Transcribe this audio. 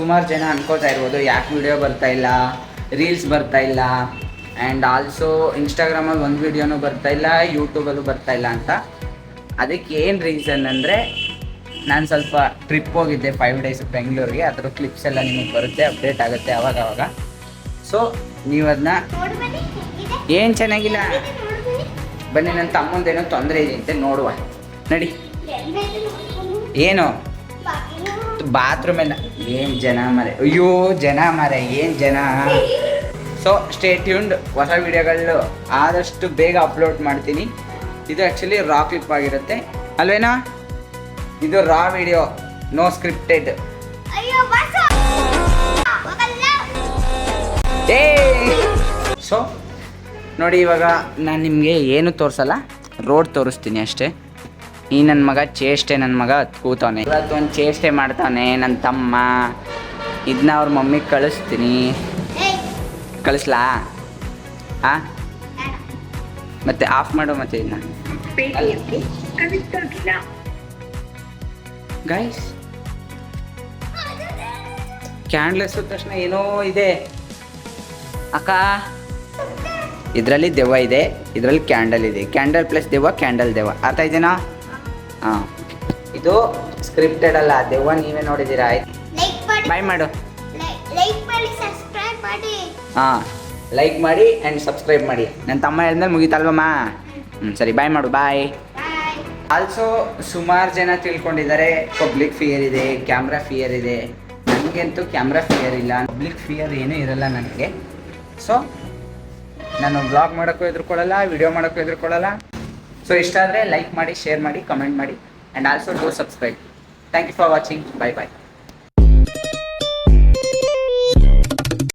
ಸುಮಾರು ಜನ ಅನ್ಕೋತಾ ಇರ್ಬೋದು ಯಾಕೆ ವಿಡಿಯೋ ಬರ್ತಾ ಇಲ್ಲ, ರೀಲ್ಸ್ ಬರ್ತಾ ಇಲ್ಲ, ಆ್ಯಂಡ್ ಆಲ್ಸೋ ಇನ್ಸ್ಟಾಗ್ರಾಮಲ್ಲಿ ಒಂದು ವೀಡಿಯೋನೂ ಬರ್ತಾ ಇಲ್ಲ, ಯೂಟ್ಯೂಬಲ್ಲೂ ಬರ್ತಾ ಇಲ್ಲ ಅಂತ. ಅದಕ್ಕೆ ಏನು ರೀಸನ್ ಅಂದರೆ ನಾನು ಸ್ವಲ್ಪ ಟ್ರಿಪ್ ಹೋಗಿದ್ದೆ 5 days ಬೆಂಗಳೂರಿಗೆ. ಅದರ ಕ್ಲಿಪ್ಸ್ ಎಲ್ಲ ನಿಮಗೆ ಬರುತ್ತೆ, ಅಪ್ಡೇಟ್ ಆಗುತ್ತೆ ಅವಾಗವಾಗ. ಸೊ ನೀವು ಅದನ್ನ ಏನು ಚೆನ್ನಾಗಿಲ್ಲ ಬನ್ನಿ, ನನ್ನ ತಮ್ಮಂದೇನೋ ತೊಂದರೆ ಇದೆ ಅಂತ ನೋಡುವ, ನಡಿ. ಏನು ಬಾತ್ರೂಮೆಲ್ಲ ಏನು ಜನ ಮರೆ, ಅಯ್ಯೋ ಜನ ಮರೆ, ಏನು ಜನ. ಸೊ ಸ್ಟೇ ಟ್ಯೂನ್ಡ್, ಹೊಸ ವಿಡಿಯೋಗಳು ಆದಷ್ಟು ಬೇಗ ಅಪ್ಲೋಡ್ ಮಾಡ್ತೀನಿ. ಇದು ಆ್ಯಕ್ಚುಲಿ ರಾ ಕ್ಲಿಪ್ ಆಗಿರುತ್ತೆ ಅಲ್ವೇನಾ? ಇದು ರಾ ವಿಡಿಯೋ, ನೋ ಸ್ಕ್ರಿಪ್ಟೆಡ್. ಸೊ ನೋಡಿ, ಇವಾಗ ನಾನು ನಿಮಗೆ ಏನು ತೋರಿಸಲ್ಲ, ರೋಡ್ ತೋರಿಸ್ತೀನಿ ಅಷ್ಟೇ. ಈ ನನ್ನ ಮಗ ಚೇಷ್ಟೆ, ನನ್ನ ಮಗ ಕೂತವನೆ ಇವತ್ತು, ಒಂದು ಚೇಷ್ಟೆ ಮಾಡ್ತಾನೆ ನನ್ನ ತಮ್ಮ. ಇದನ್ನ ಅವ್ರ ಮಮ್ಮಿಗೆ ಕಳಿಸ್ತೀನಿ. ಕಳಿಸ್ಲಾ? ಹಾಂ, ಮತ್ತೆ ಆಫ್ ಮಾಡು ಮತ್ತೆ ಇದನ್ನ. ಗೈಸ್, ಕ್ಯಾಂಡ್ಲೆಸ್ ತಕ್ಷಣ ಏನೋ ಇದೆ ಅಕ್ಕ. ಇದರಲ್ಲಿ ದೆವ್ವ ಇದೆ, ಇದರಲ್ಲಿ ಕ್ಯಾಂಡಲ್ ಇದೆ. ಕ್ಯಾಂಡಲ್ ಪ್ಲಸ್ ದೆವ್ವ, ಕ್ಯಾಂಡಲ್ ದೆವ್ವ. ಅರ್ಥ ಇದೆನಾ? ಹಾಂ, ಇದು ಸ್ಕ್ರಿಪ್ಟೆಡ್ ಅಲ್ಲ, ದೆವ್ವ ನೀವೇ ನೋಡಿದ್ದೀರಾ. ಆಯ್ತು, ಬಾಯ್ ಮಾಡು. ಹಾಂ, ಲೈಕ್ ಮಾಡಿ ಆ್ಯಂಡ್ ಸಬ್ಸ್ಕ್ರೈಬ್ ಮಾಡಿ. ನನ್ನ ತಮ್ಮ ಹೇಳಿದ್ಮೇಲೆ ಮುಗೀತಲ್ವಮ್ಮ? ಸರಿ, ಬಾಯ್ ಮಾಡು, ಬಾಯ್. ಆಲ್ಸೋ ಸುಮಾರು ಜನ ತಿಳ್ಕೊಂಡಿದ್ದಾರೆ ಪಬ್ಲಿಕ್ ಫಿಯರ್ ಇದೆ, ಕ್ಯಾಮ್ರಾ ಫಿಯರ್ ಇದೆ. ನನಗಂತೂ ಕ್ಯಾಮ್ರಾ ಫಿಯರ್ ಇಲ್ಲ, ಪಬ್ಲಿಕ್ ಫಿಯರ್ ಏನೂ ಇರಲ್ಲ ನನಗೆ. ಸೊ ನಾನು ವ್ಲಾಗ್ ಮಾಡೋಕ್ಕೂ ಎದುರ್ಕೊಳ್ಳಲ್ಲ, ವಿಡಿಯೋ ಮಾಡೋಕ್ಕೂ ಎದುರ್ಕೊಳ್ಳಲ್ಲ. ಸೊ ಇಷ್ಟ ಆದರೆ ಲೈಕ್ ಮಾಡಿ, ಶೇರ್ ಮಾಡಿ, ಕಮೆಂಟ್ ಮಾಡಿ, and also do subscribe. Thank you for watching. Bye bye.